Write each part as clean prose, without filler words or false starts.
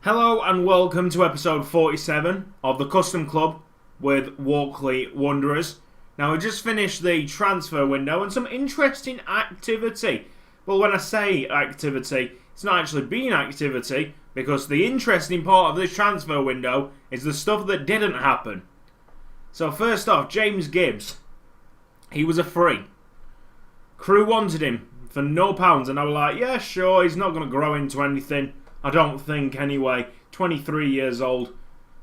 Hello and welcome to episode 47 of the Custom Club with Walkley Wanderers. Now, we just finished the transfer window and some interesting activity. Well, when I say activity, it's not actually been activity, because the interesting part of this transfer window is the stuff that didn't happen. So first off, James Gibbs. He was a free. Crew wanted him for £0, and I was like, yeah, sure, he's not going to grow into anything. I don't think, anyway. 23 years old.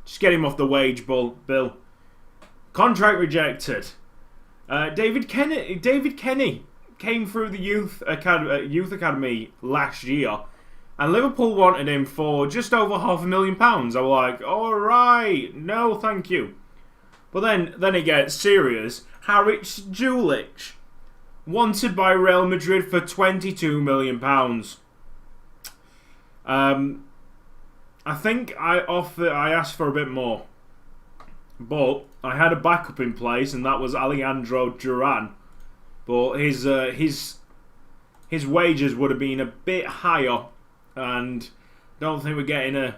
Just get him off the wage bill. Contract rejected. David Kenny came through the youth academy last year, and Liverpool wanted him for just over £500,000. I was like, all right, no, thank you. But then it gets serious. Haris Julich, wanted by Real Madrid for £22 million. I think I asked for a bit more, but I had a backup in place, and that was Alejandro Duran. But his wages would have been a bit higher, and don't think we're getting a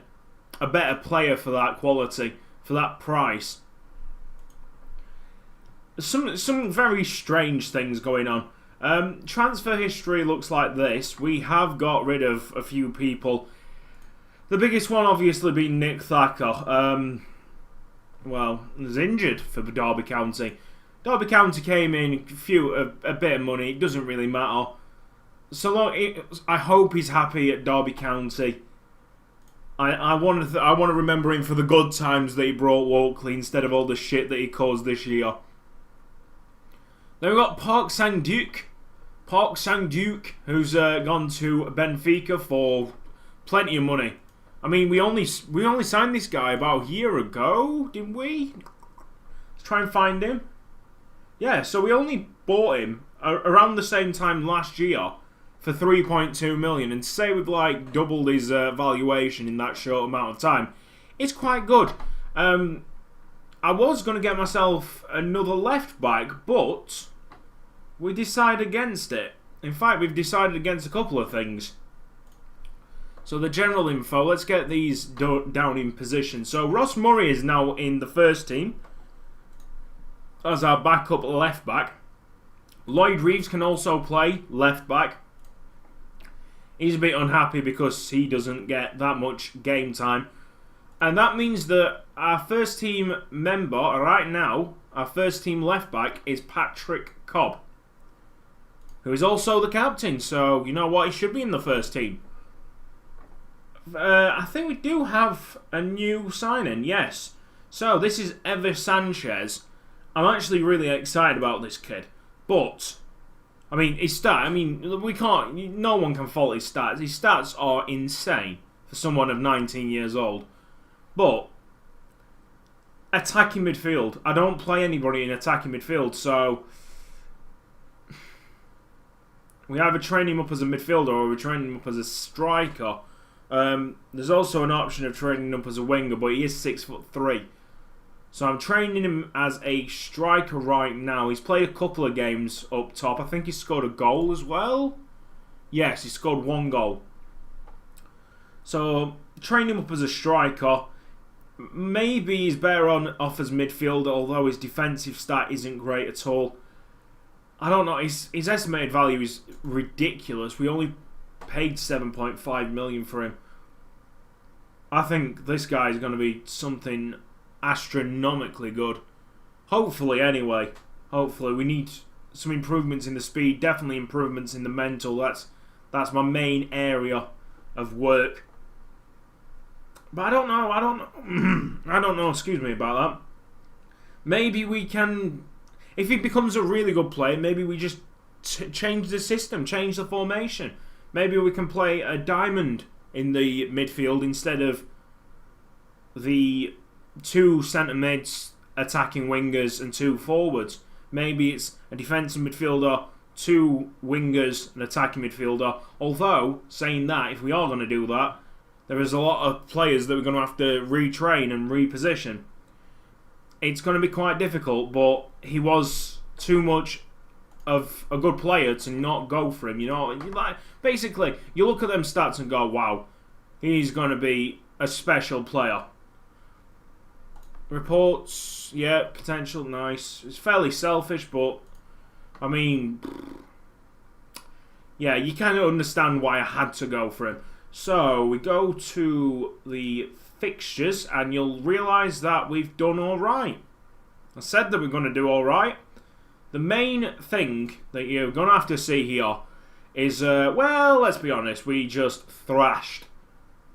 better player for that quality, for that price. Some very strange things going on. Transfer history looks like this. We have got rid of a few people. The biggest one obviously being Nick Thacker. Well, was injured for Derby County. Derby County came in a bit of money. It doesn't really matter. So long, I hope he's happy at Derby County. I want to remember him for the good times that he brought Walkley instead of all the shit that he caused this year. Then we've got Park Sang-Duke. Park Sang-Duke, who's gone to Benfica for plenty of money. I mean, we only signed this guy about a year ago, didn't we? Let's try and find him. Yeah, so we only bought him around the same time last year for 3.2 million, and to say we've like doubled his valuation in that short amount of time, it's quite good. I was going to get myself another left back, but we decided against it. In fact, we've decided against a couple of things. So the general info, let's get these down in position. So Ross Murray is now in the first team as our backup left back. Lloyd Reeves can also play left back. He's a bit unhappy because he doesn't get that much game time. And that means that our first team member right now, our first team left back, is Patrick Cobb, who is also the captain. So, you know what? He should be in the first team. I think we do have a new signing, yes. So, this is Ever Sanchez. I'm actually really excited about this kid. But, I mean, no one can fault his stats. His stats are insane for someone of 19 years old. But, attacking midfield. I don't play anybody in attacking midfield, so we either train him up as a midfielder or we train him up as a striker. There's also an option of training him up as a winger, but he is 6'3". So I'm training him as a striker right now. He's played a couple of games up top. I think he scored a goal as well. Yes, he scored 1 goal. So, train him up as a striker. Maybe he's better off as midfielder, although his defensive stat isn't great at all. I don't know, his estimated value is ridiculous. We only paid 7.5 million for him. I think this guy is going to be something astronomically good. Hopefully, anyway. Hopefully. We need some improvements in the speed, definitely improvements in the mental. That's my main area of work. But I don't know, excuse me about that. Maybe we can, if he becomes a really good player, maybe we just change the system, change the formation. Maybe we can play a diamond in the midfield instead of the 2 centre mids, attacking wingers and 2 forwards. Maybe it's a defensive midfielder, 2 wingers, an attacking midfielder. Although, saying that, if we are going to do that, there is a lot of players that we're going to have to retrain and reposition. It's going to be quite difficult, but he was too much of a good player to not go for him, you know. Like, basically, you look at them stats and go, wow, he's going to be a special player. Reports, yeah, potential, nice. It's fairly selfish, but I mean, yeah, you kind of understand why I had to go for him. So we go to the fixtures, and you'll realise that we've done all right. I said that we're going to do all right. The main thing that you're going to have to see here is, well, let's be honest, we just thrashed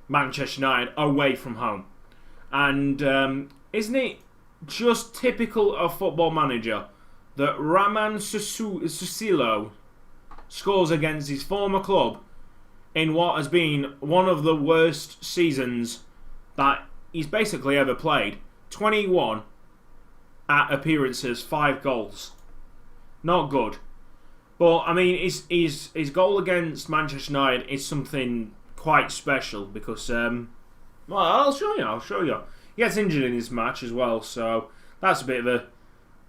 Manchester United away from home. And isn't it just typical of Football Manager that Raman Susilo scores against his former club in what has been one of the worst seasons that he's basically ever played? 21 at appearances, 5 goals. Not good. But, I mean, his goal against Manchester United is something quite special because, well, I'll show you. He gets injured in this match as well, so that's a bit of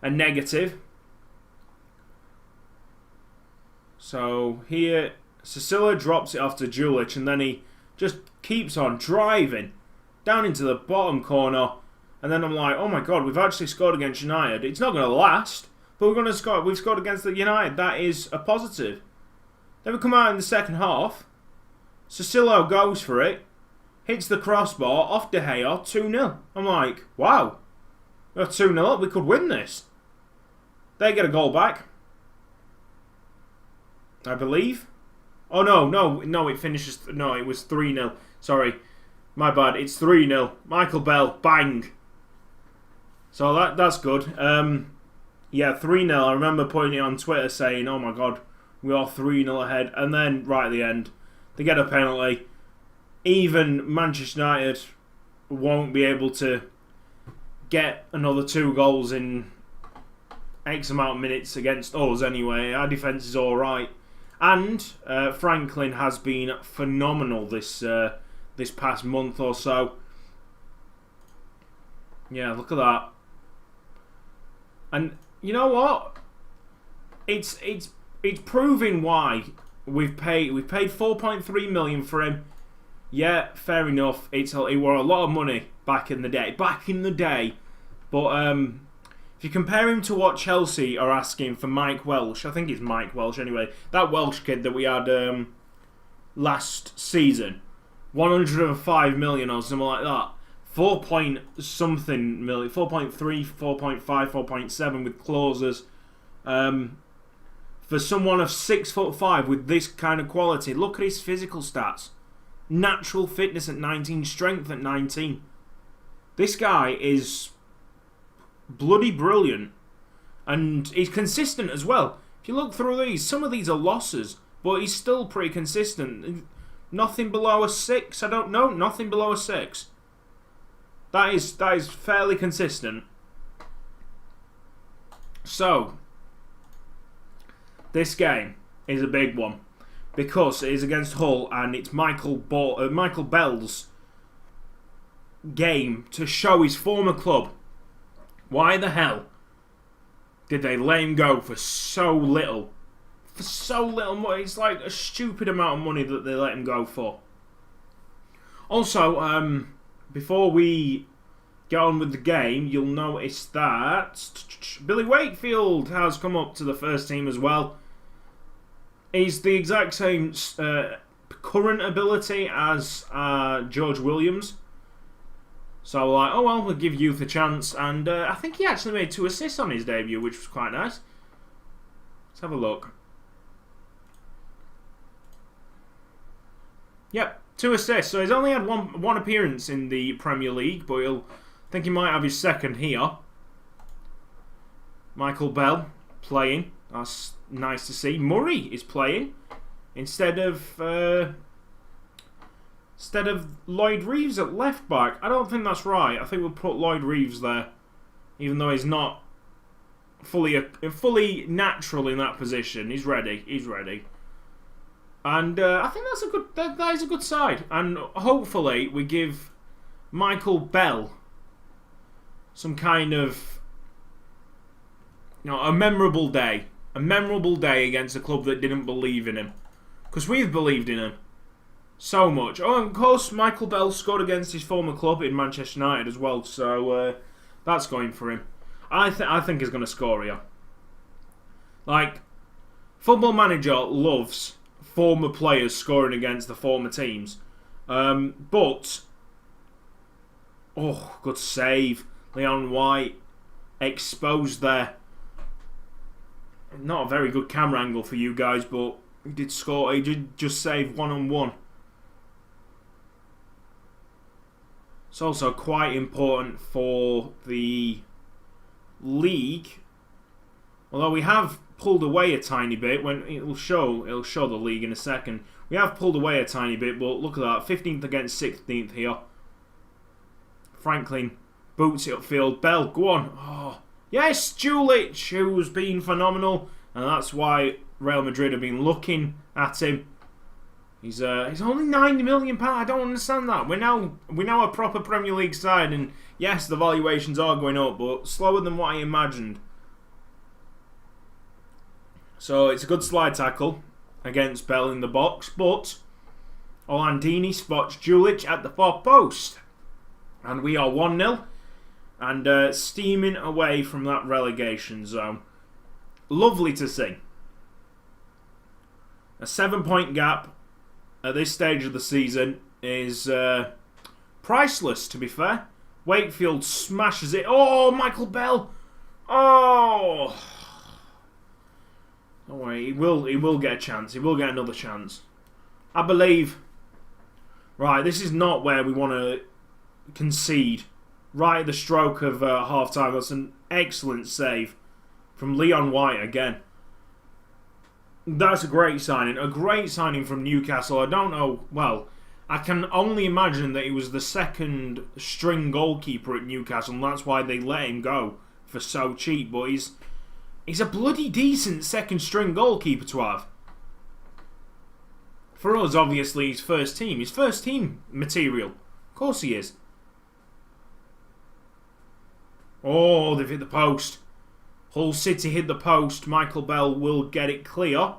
a negative. So here, Cecilia drops it off to Julich, and then he just keeps on driving down into the bottom corner. And then I'm like, oh my god, we've actually scored against United. It's not going to last, but we've scored against the United. That is a positive. Then we come out in the second half. Cecilio goes for it, hits the crossbar off De Gea, 2-0. I'm like, wow, we're 2-0 up, we could win this. They get a goal back, I believe. Oh, no, it finishes, no, it was 3-0. Sorry, my bad, it's 3-0. Michael Bell, bang. So that's good. Yeah, 3-0. I remember putting it on Twitter saying, oh my god, we are 3-0 ahead. And then, right at the end, they get a penalty. Even Manchester United won't be able to get another 2 goals in X amount of minutes against us anyway. Our defence is alright. And Franklin has been phenomenal this past month or so. Yeah, look at that. And you know what? It's proving why we've paid 4.3 million for him. Yeah, fair enough. It were a lot of money back in the day. But if you compare him to what Chelsea are asking for Mike Welsh, I think it's Mike Welsh anyway. That Welsh kid that we had last season, 105 million or something like that. 4 point something million, 4.3, 4.5, 4.7 with clauses. For someone of 6'5" with this kind of quality, look at his physical stats. Natural fitness at 19, strength at 19. This guy is bloody brilliant. And he's consistent as well. If you look through these, some of these are losses, but he's still pretty consistent. Nothing below a 6, I don't know, nothing below a 6. That is fairly consistent. So, this game is a big one because it is against Hull and it's Michael Bell's game to show his former club why the hell did they let him go for so little. For so little money. It's like a stupid amount of money that they let him go for. Also, before we get on with the game, you'll notice that Billy Wakefield has come up to the first team as well. He's the exact same current ability as George Williams. So, like, oh well, we'll give youth a chance. And I think he actually made 2 assists on his debut, which was quite nice. Let's have a look. Yep, 2 assists. So he's only had one appearance in the Premier League, but I think he might have his second here. Michael Bell playing. That's nice to see. Murray is playing instead of Lloyd Reeves at left back. I don't think that's right. I think we'll put Lloyd Reeves there, even though he's not fully natural in that position. He's ready. And I think that is a good side. And hopefully we give Michael Bell some kind of, a memorable day. A memorable day against a club that didn't believe in him. Because we've believed in him. So much. Oh, and of course, Michael Bell scored against his former club in Manchester United as well, so that's going for him. I think he's going to score here. Like, Football Manager loves former players scoring against the former teams. But, oh, good save. Leon White exposed there. Not a very good camera angle for you guys, but he did score. He did just save one-on-one. It's also quite important for the league. Although we have pulled away a tiny bit. When it'll show the league in a second. We have pulled away a tiny bit, but look at that. 15th against 16th here. Franklin boots it upfield. Bell, go on. Oh, yes, Julich, who's been phenomenal. And that's why Real Madrid have been looking at him. He's only £90 million. I don't understand that. We're now a proper Premier League side, and yes, the valuations are going up, but slower than what I imagined. So it's a good slide tackle against Bell in the box, but Orlandini spots Julich at the far post, and we are 1-0 and steaming away from that relegation zone. Lovely to see. A 7-point gap at this stage of the season is priceless, to be fair. Wakefield smashes it. Oh, Michael Bell. Oh. Don't worry, he will get a chance. He will get another chance. I believe. Right, this is not where we want to concede. Right at the stroke of half-time. That's an excellent save from Leon White again. That's a great signing. A great signing from Newcastle. I don't know. Well, I can only imagine that he was the second string goalkeeper at Newcastle, and that's why they let him go for so cheap. But he's a bloody decent second string goalkeeper to have. For us, obviously, his first team. His first team material. Of course he is. Oh, they've hit the post. Hull City hit the post. Michael Bell will get it clear.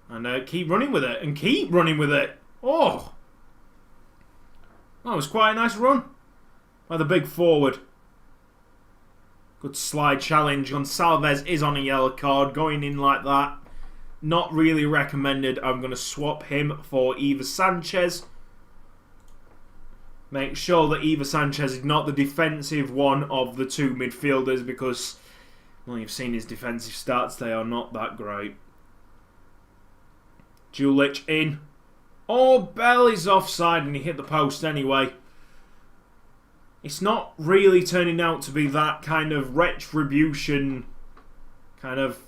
And keep running with it. And keep running with it. Oh. That was quite a nice run by the big forward. Good slide challenge. Gonçalves is on a yellow card. Going in like that. Not really recommended. I'm going to swap him for Iva Sanchez. Make sure that Iva Sanchez is not the defensive one of the two midfielders, because, well, you've seen his defensive stats. They are not that great. Julich in. Oh, Bell is offside and he hit the post anyway. It's not really turning out to be that kind of retribution kind of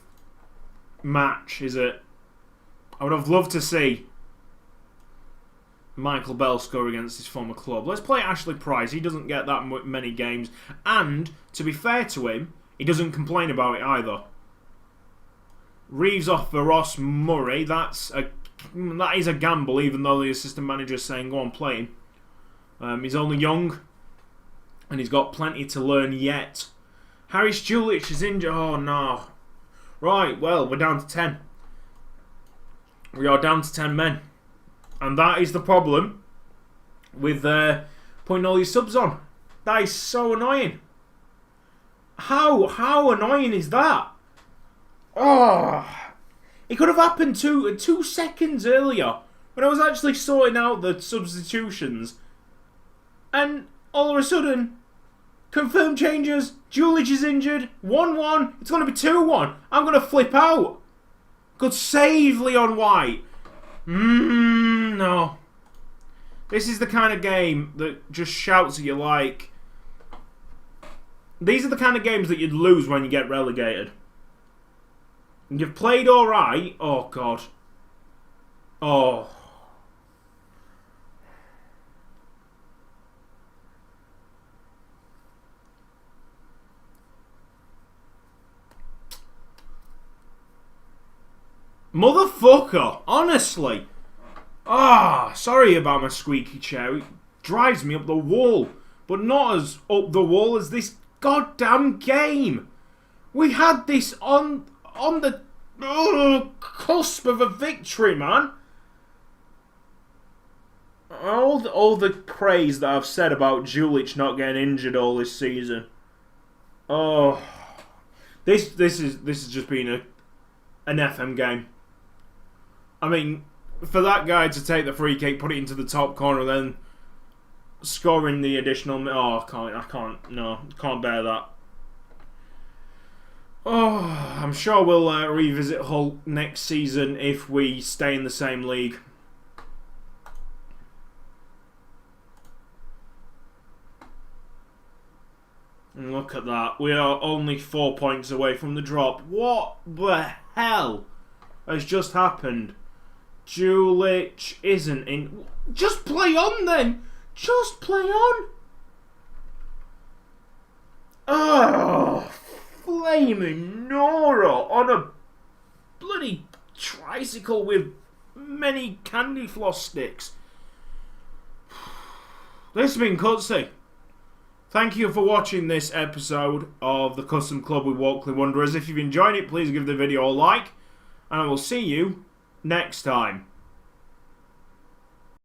match, is it? I would have loved to see Michael Bell score against his former club. Let's play Ashley Price. He doesn't get that many games. And, to be fair to him, he doesn't complain about it either. Reeves off for Ross Murray. That is a gamble, even though the assistant manager is saying, go on, play him. He's only young, and he's got plenty to learn yet. Harris Julich is injured. Oh, no. Right, well, we're down to 10. We are down to 10 men. And that is the problem with putting all these subs on. That is so annoying. How annoying is that? Oh, it could have happened 2 seconds earlier when I was actually sorting out the substitutions. And all of a sudden, confirmed changes, Julich is injured, 1-1, it's going to be 2-1. I'm going to flip out. Good save, Leon White. No. This is the kind of game that just shouts at you like... These are the kind of games that you'd lose when you get relegated. And you've played alright. Oh, God. Oh. Motherfucker. Honestly. Ah, sorry about my squeaky chair. It drives me up the wall. But not as up the wall as this goddamn game. We had this on the... cusp of a victory, man. all the praise that I've said about Julic not getting injured all this season. Oh, this has just been an FM game. I mean, for that guy to take the free kick, put it into the top corner, then scoring the additional. Oh, I can't bear that. Oh, I'm sure we'll revisit Hull next season if we stay in the same league. And look at that. We are only 4 points away from the drop. What the hell has just happened? Julic isn't in. Just play on then. Just play on. Oh, flaming Nora on a bloody tricycle with many candy floss sticks. This has been Cutsy. Thank you for watching this episode of the Custom Club with Walkley Wanderers. If you've enjoyed it, please give the video a like, and I will see you next time.